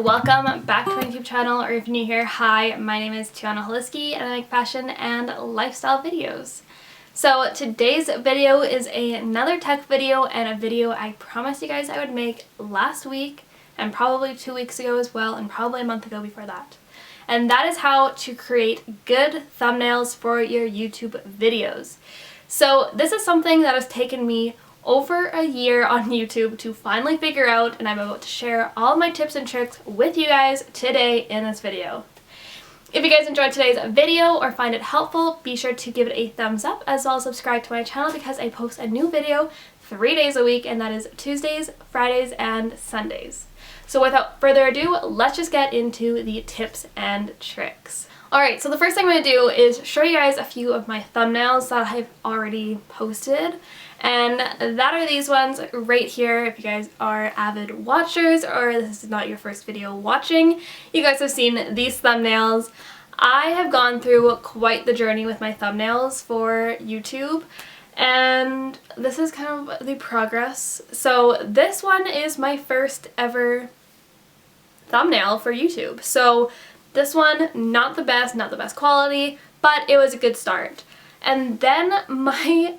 welcome back to my YouTube channel, or if you're new here, hi, my name is Tiannaholizki and I make fashion and lifestyle videos. So today's video is another tech video and a video I promised you guys I would make last week and probably 2 weeks ago as well and probably a month ago before that. And that is how to create good thumbnails for your YouTube videos. So this is something that has taken me over a year on YouTube to finally figure out, and I'm about to share all of my tips and tricks with you guys today in this video. If you guys enjoyed today's video or find it helpful, be sure to give it a thumbs up as well as subscribe to my channel because I post a new video 3 days a week, and that is Tuesdays, Fridays, and Sundays. So without further ado, let's just get into the tips and tricks. Alright, so the first thing I'm going to do is show you guys a few of my thumbnails that I've already posted. And that are these ones right here. If you guys are avid watchers or this is not your first video watching, you guys have seen these thumbnails. I have gone through quite the journey with my thumbnails for YouTube, and this is kind of the progress. So this one is my first ever thumbnail for YouTube. So this one, not the best quality, but it was a good start. And then my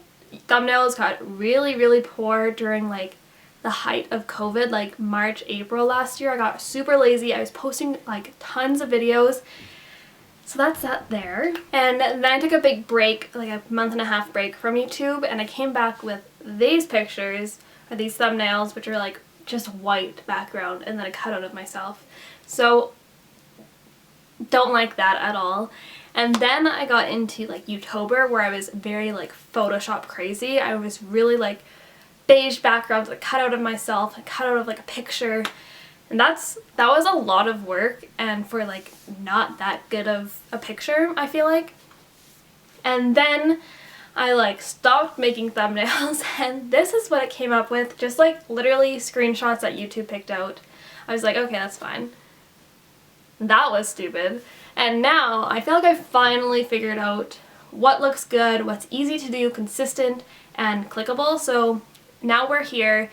thumbnails got really poor during like the height of COVID, like March, April last year. I got super lazy. I was posting like tons of videos. So that's that there. And then I took a big break, like a month and a half break from YouTube, and I came back with these pictures, or these thumbnails, which are like just white background and then a cutout of myself. So don't like that at all. And then I got into like YouTuber, where I was very like Photoshop crazy. I was really like beige background with a cutout of myself, a cutout of like a picture. And that was a lot of work, and for like not that good of a picture, I feel like. And then I like stopped making thumbnails, and this is what it came up with, just like literally screenshots that YouTube picked out. I was like, okay, that's fine. That was stupid. And now I feel like I've finally figured out what looks good, what's easy to do, consistent, and clickable. So now we're here.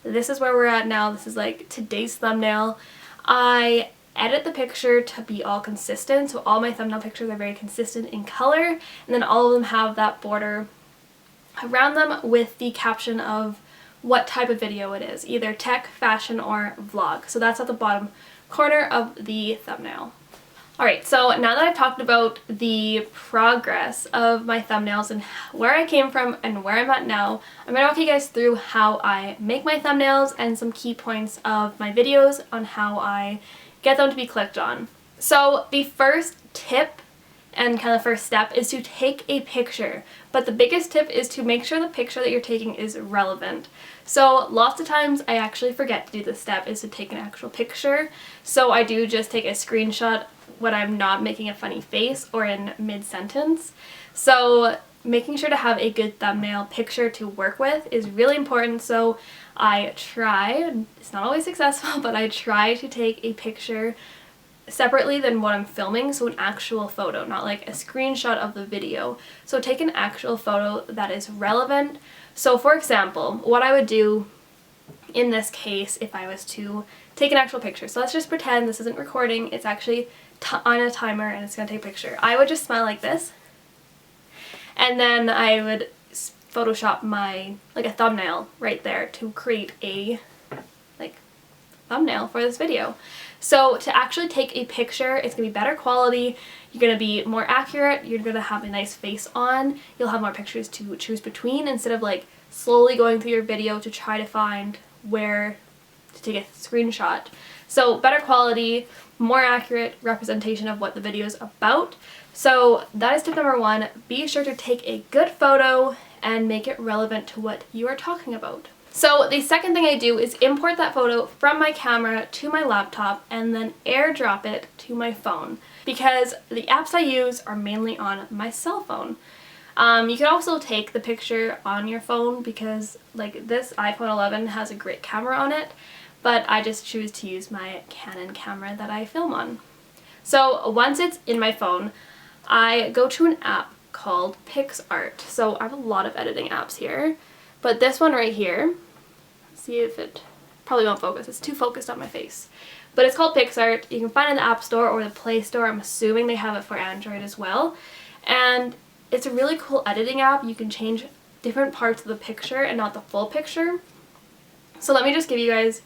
This is where we're at now. This is like today's thumbnail. I edit the picture to be all consistent, so all my thumbnail pictures are very consistent in color, and then all of them have that border around them with the caption of what type of video it is, either tech, fashion, or vlog. So that's at the bottom corner of the thumbnail. Alright, so now that I've talked about the progress of my thumbnails and where I came from and where I'm at now, I'm going to walk you guys through how I make my thumbnails and some key points of my videos on how I get them to be clicked on. So the first tip and kind of first step is to take a picture, but the biggest tip is to make sure the picture that you're taking is relevant. So lots of times I actually forget to do this step, is to take an actual picture. So I do just take a screenshot when I'm not making a funny face or in mid-sentence. So making sure to have a good thumbnail picture to work with is really important. So I try, it's not always successful, but I try to take a picture separately than what I'm filming, so an actual photo, not like a screenshot of the video. So take an actual photo that is relevant. So for example, what I would do in this case if I was to take an actual picture, so let's just pretend this isn't recording, it's actually on a timer and it's going to take a picture. I would just smile like this, and then I would Photoshop my like a thumbnail right there to create a like thumbnail for this video. So to actually take a picture, it's going to be better quality, you're going to be more accurate, you're going to have a nice face on, you'll have more pictures to choose between instead of like slowly going through your video to try to find where to take a screenshot. So better quality, more accurate representation of what the video is about. So that is tip number one. Be sure to take a good photo and make it relevant to what you are talking about. So the second thing I do is import that photo from my camera to my laptop and then airdrop it to my phone, because the apps I use are mainly on my cell phone. You can also take the picture on your phone, because like this iPhone 11 has a great camera on it, but I just choose to use my Canon camera that I film on. So once it's in my phone, I go to an app called picsart. So I have a lot of editing apps here, but this one right here, see if it probably won't focus, it's too focused on my face. but it's called PicsArt. You can find it in the App Store or the Play Store. I'm assuming they have it for Android as well. And it's a really cool editing app. You can change different parts of the picture and not the full picture. So let me just give you guys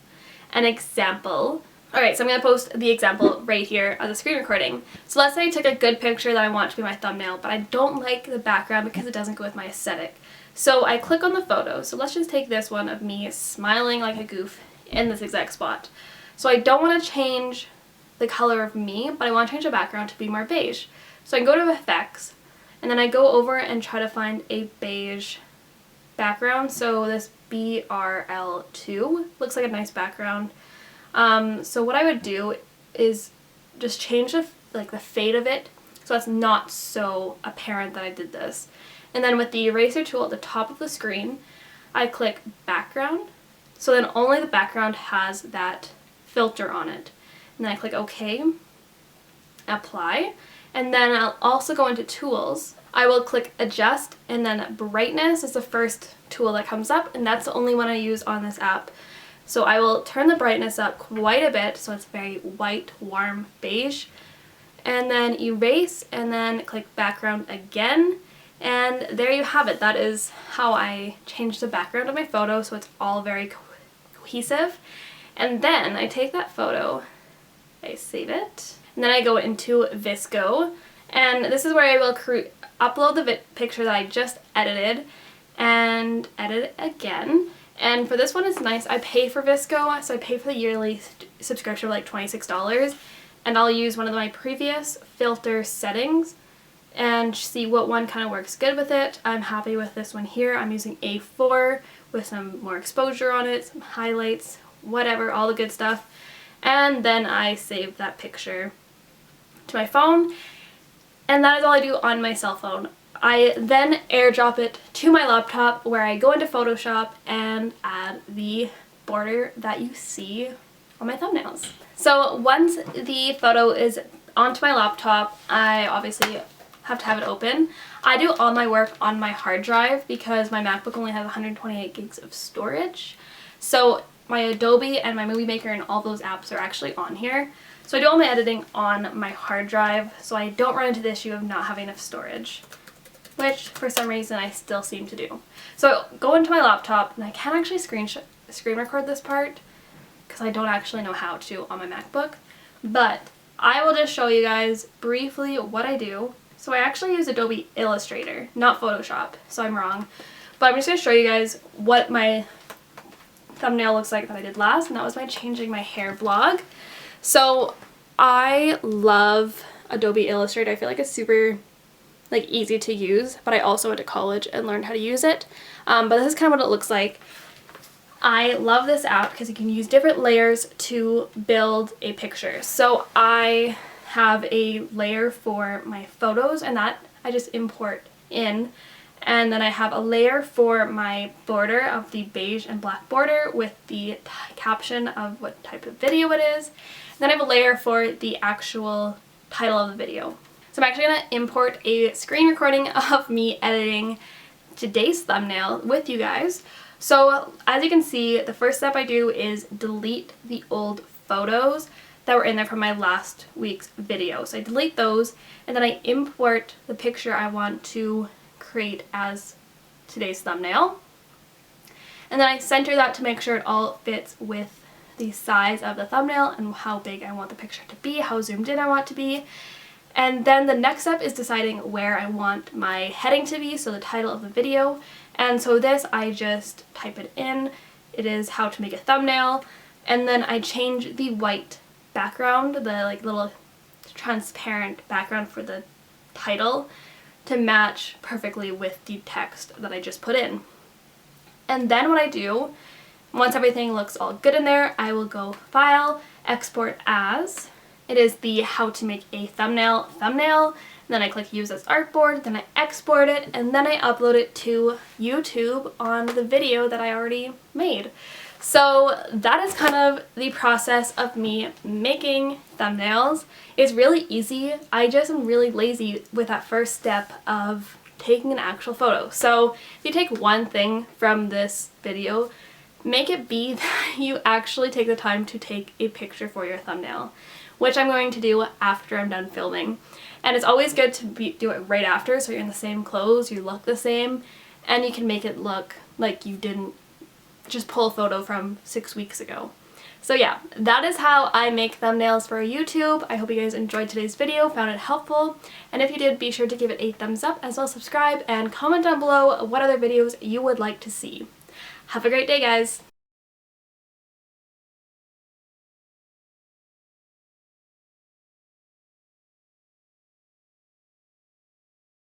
an example. Alright, so I'm going to post the example right here of the screen recording. So let's say I took a good picture that I want to be my thumbnail, but I don't like the background because it doesn't go with my aesthetic. So I click on the photo. So let's just take this one of me smiling like a goof in this exact spot. So I don't want to change the color of me, but I want to change the background to be more beige. So I can go to Effects, and then I go over and try to find a beige background. So this BRL2 looks like a nice background. So what I would do is just change the fade of it so it's not so apparent that I did this. And then with the eraser tool at the top of the screen, I click background. So then only the background has that filter on it. And then I click OK, apply, and then I'll also go into tools. I will click adjust, and then brightness is the first tool that comes up, and that's the only one I use on this app. So I will turn the brightness up quite a bit so it's very white, warm, beige, and then erase, and then click background again, and there you have it. That is how I change the background of my photo so it's all very cohesive. And then I take that photo, I save it, and then I go into VSCO, and this is where I will upload the picture that I just edited and edit it again. And for this one, it's nice. I pay for VSCO, so I pay for the yearly subscription of like $26, and I'll use one of my previous filter settings and see what one kind of works good with it. I'm happy with this one here. I'm using A4 with some more exposure on it, some highlights, whatever, all the good stuff. And then I save that picture to my phone, and that is all I do on my cell phone. I then airdrop it to my laptop where I go into Photoshop and add the border that you see on my thumbnails. So once the photo is onto my laptop, I obviously have to have it open. I do all my work on my hard drive because my MacBook only has 128 gigs of storage. So my Adobe and my Movie Maker and all those apps are actually on here. So I do all my editing on my hard drive, so I don't run into the issue of not having enough storage, which for some reason I still seem to do. So I go into my laptop, and I can't actually screen record this part because I don't actually know how to on my MacBook, but I will just show you guys briefly what I do. So I actually use Adobe Illustrator, not Photoshop, so I'm wrong. But I'm just going to show you guys what my thumbnail looks like that I did last, and that was my changing my hair vlog. So I love Adobe Illustrator. I feel like it's super easy to use, but I also went to college and learned how to use it. But this is kind of what it looks like. I love this app because you can use different layers to build a picture. So I have a layer for my photos, and that I just import in. And then I have a layer for my border of the beige and black border with the caption of what type of video it is. And then I have a layer for the actual title of the video. So I'm actually going to import a screen recording of me editing today's thumbnail with you guys. So as you can see, the first step I do is delete the old photos that were in there from my last week's video. So I delete those, and then I import the picture I want to create as today's thumbnail. And then I center that to make sure it all fits with the size of the thumbnail and how big I want the picture to be, how zoomed in I want it to be. And then the next step is deciding where I want my heading to be, so the title of the video. And so this, I just type it in. It is how to make a thumbnail. And then I change the white background, the little transparent background for the title, to match perfectly with the text that I just put in. And then what I do, once everything looks all good in there, I will go File, Export As. It is the how to make a thumbnail, then I click Use as Artboard, then I export it, and then I upload it to YouTube on the video that I already made. So that is kind of the process of me making thumbnails. It's really easy. I just am really lazy with that first step of taking an actual photo. So if you take one thing from this video, make it be that you actually take the time to take a picture for your thumbnail, which I'm going to do after I'm done filming. And it's always good to do it right after, so you're in the same clothes, you look the same, and you can make it look like you didn't just pull a photo from 6 weeks ago. So yeah, that is how I make thumbnails for YouTube. I hope you guys enjoyed today's video, found it helpful, and if you did, be sure to give it a thumbs up, as well as subscribe, and comment down below what other videos you would like to see. Have a great day, guys!